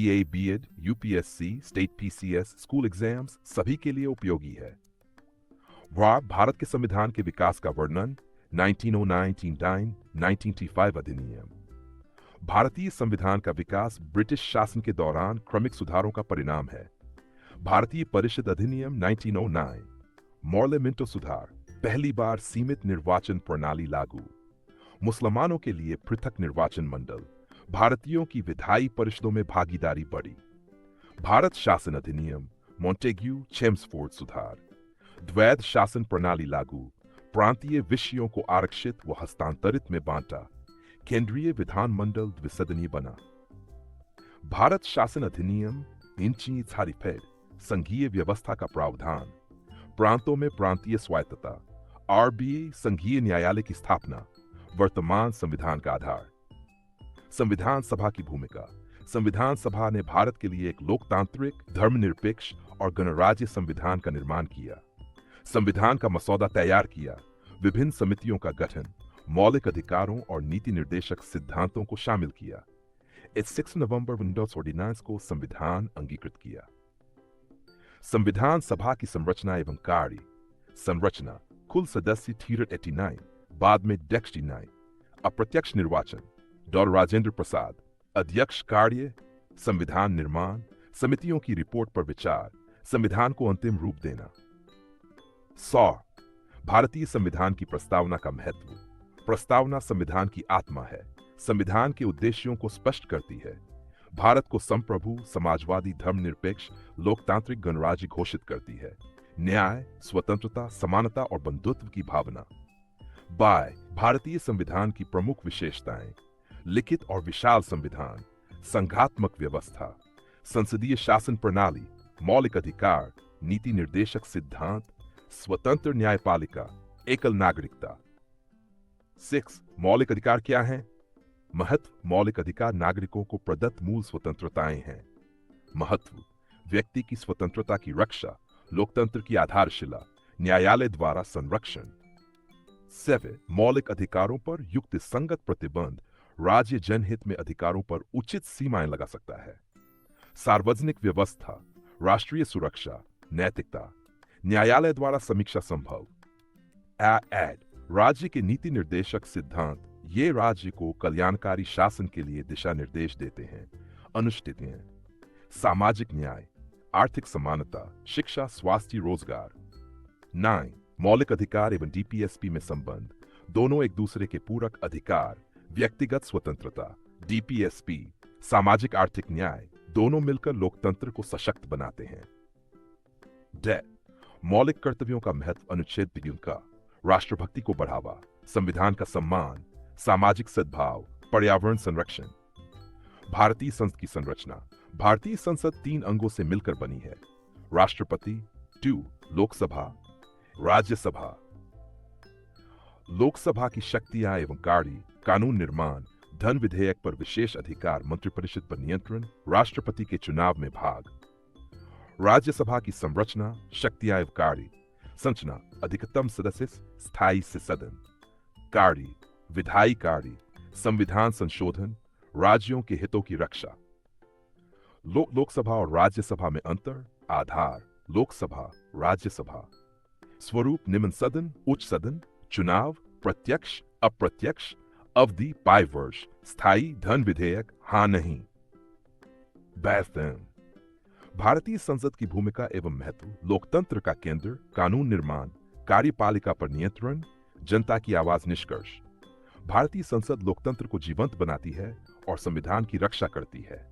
BA, BEd, UPSC, state PCS, school exams सभी के लिए उपयोगी है। भारत के संविधान के विकास का वर्णन 1909 1935 अधिनियम। भारतीय संविधान का विकास ब्रिटिश शासन के दौरान क्रमिक सुधारों का परिणाम है। भारतीय परिषद अधिनियम 1909। मॉर्ले मिंटो सुधार, पहली बार सीमित निर्वाचन प्रणाली लागू। मुसलमानों के लिए पृथक निर्वाचन मंडल, भारतीयों की विधायी परिषदों में भागीदारी बढ़ी। भारत शासन अधिनियम मॉन्टेग्यू चेम्सफोर्ड सुधार। द्वैध शासन प्रणाली लागू, प्रांतीय विषयों को आरक्षित व हस्तांतरित में बांटा। केंद्रीय विधानमंडल द्विसदनीय बना। भारत शासन अधिनियम इंची छारीफेड, संघीय व्यवस्था का प्रावधान। प्रांतों में प्रांतीय स्वायत्तता। आरबीए संघीय न्यायालय की स्थापना, वर्तमान संविधान का आधार। संविधान सभा की भूमिका। संविधान सभा ने भारत के लिए एक लोकतांत्रिक, धर्मनिरपेक्ष और गणराज्य संविधान का निर्माण किया। संविधान का मसौदा तैयार किया, विभिन्न समितियों का गठन, मौलिक अधिकारों और नीति निर्देशक सिद्धांतों को शामिल किया। इस 6 नवंबर 1949 को संविधान अंगीकृत किया। संविधान सभा की संरचना एवं कार्य। संरचना, कुल सदस्य 389, बाद में 69। अप्रत्यक्ष निर्वाचन, डॉ राजेंद्र प्रसाद। अध्यक्ष। कार्य, संविधान निर्माण, समितियों की रिपोर्ट पर विचार, संविधान को अंतिम रूप देना। 100, भारतीय संविधान की प्रस्तावना का महत्व। प्रस्तावना संविधान की आत्मा है, संविधान के उद्देश्यों को स्पष्ट करती है। भारत को संप्रभु, समाजवादी, धर्मनिरपेक्ष, लोकतांत्रिक गणराज्य घोषित करती है। न्याय, स्वतंत्रता, समानता और बंधुत्व की भावना। बाय, भारतीय संविधान की प्रमुख विशेषताएं। लिखित और विशाल संविधान, संघात्मक व्यवस्था, संसदीय शासन प्रणाली, मौलिक अधिकार, नीति निर्देशक सिद्धांत, स्वतंत्र न्यायपालिका, एकल नागरिकता। 6, मौलिक अधिकार क्या हैं? महत्व, मौलिक अधिकार नागरिकों को प्रदत्त मूल स्वतंत्रताएं हैं। महत्व, व्यक्ति की स्वतंत्रता की रक्षा, लोकतंत्र की आधारशिला, न्यायालय द्वारा संरक्षण। 7, मौलिक अधिकारों पर युक्त संगत प्रतिबंध, राज्य जनहित में अधिकारों पर उचित सीमाएं लगा सकता है। सार्वजनिक व्यवस्था, राष्ट्रीय सुरक्षा, नैतिकता, न्यायालय द्वारा समीक्षा संभव। एड, राज्य के नीति निर्देशक सिद्धांत, ये राज्य को कल्याणकारी शासन के लिए दिशा निर्देश देते हैं। अनुष्ठितियां, सामाजिक न्याय, आर्थिक समानता, शिक्षा, स्वास्थ्य, रोजगार। 9, मौलिक अधिकार एवं डीपीएसपी में संबंध, दोनों एक दूसरे के पूरक अधिकार। व्यक्तिगत स्वतंत्रता, डीपीएसपी, सामाजिक आर्थिक न्याय, दोनों मिलकर लोकतंत्र को सशक्त बनाते हैं। 10, मौलिक कर्तव्यों का महत्व, अनुच्छेद 3 का। राष्ट्रभक्ति को बढ़ावा, संविधान का सम्मान, सामाजिक सद्भाव, पर्यावरण संरक्षण। भारतीय संसद की संरचना। भारतीय संसद 3 अंगों से मिलकर बनी है। राष्ट्रपति, 2, लोकसभा, राज्यसभा। लोकसभा की शक्तियां एवं कार्य, कानून निर्माण, धन विधेयक पर विशेष अधिकार, मंत्रिपरिषद पर नियंत्रण, राष्ट्रपति के चुनाव में भाग। राज्यसभा की संरचना, शक्तियां एवं कार्य। संरचना, अधिकतम सदस्य, स्थायी से सदन। कार्य, विधायी कार्य, संविधान संशोधन, राज्यों के हितों की रक्षा। लोकसभा और राज्यसभा में अंतर, आधार, लोकसभा, राज्यसभा। स्वरूप, निम्न सदन, उच्च सदन, चुनाव, प्रत्यक्ष, अप्रत्यक्ष, अवधि 5 वर्ष, स्थायी, धन विधेयक, हाँ नहीं। बैथन, भारतीय संसद की भूमिका एवं महत्व, लोकतंत्र का केंद्र, कानून निर्माण, कार्यपालिका पर नियंत्रण, जनता की आवाज। निष्कर्ष, भारतीय संसद लोकतंत्र को जीवंत बनाती है और संविधान की रक्षा करती है।